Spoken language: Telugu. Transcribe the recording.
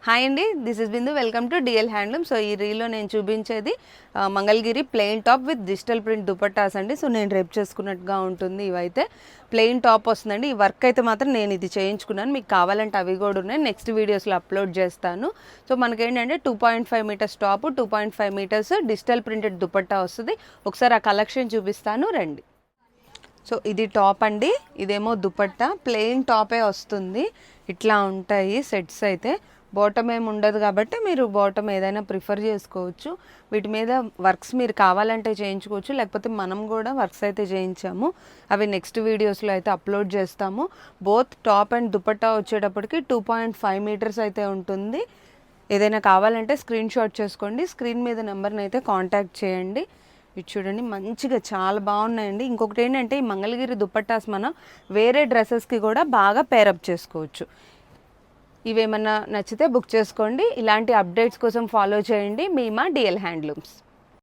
హాయ్ అండి, this is Bindu. Welcome to DL handloom. So ఈ రీల్లో నేను చూపించేది Mangalagiri plain top with digital print dupattas అండి. సో నేను రేపు చేసుకున్నట్టుగా ఉంటుంది. ఇవైతే ప్లెయిన్ టాప్ వస్తుందండి. ఈ వర్క్ అయితే మాత్రం నేను ఇది చేయించుకున్నాను. మీకు కావాలంటే అవి కూడా ఉన్నాయి, నెక్స్ట్ వీడియోస్లో అప్లోడ్ చేస్తాను. సో మనకేంటంటే 2.5 metres top, 2.5 metres digital printed dupatta వస్తుంది. ఒకసారి ఆ కలెక్షన్ చూపిస్తాను, రండి. సో ఇది టాప్ అండి, ఇదేమో దుపట్టా. ప్లెయిన్ టాపే వస్తుంది. ఇట్లా ఉంటాయి సెట్స్ అయితే. బాటమ్ ఏమి ఉండదు కాబట్టి మీరు బాటమ్ ఏదైనా ప్రిఫర్ చేసుకోవచ్చు. వీటి మీద వర్క్స్ మీరు కావాలంటే చేయించుకోవచ్చు, లేకపోతే మనం కూడా వర్క్స్ అయితే చేయించాము. అవి నెక్స్ట్ వీడియోస్లో అయితే అప్లోడ్ చేస్తాము. బోత్ టాప్ అండ్ దుపట్టా వచ్చేటప్పటికి 2.5 మీటర్స్ అయితే ఉంటుంది. ఏదైనా కావాలంటే స్క్రీన్ షాట్ చేసుకోండి. స్క్రీన్ మీద నెంబర్ని అయితే కాంటాక్ట్ చేయండి. ఇది చూడండి, మంచిగా చాలా బాగున్నాయండి. ఇంకొకటి ఏంటంటే ఈ మంగళగిరి దుపట్టాస్ మనం వేరే డ్రెస్సెస్కి కూడా బాగా పేరప్ చేసుకోవచ్చు. ఇవేమన్నా నచ్చితే బుక్ చేసుకోండి. ఇలాంటి అప్డేట్స్ కోసం ఫాలో చేయండి మా డిఎల్ హ్యాండ్లూమ్స్.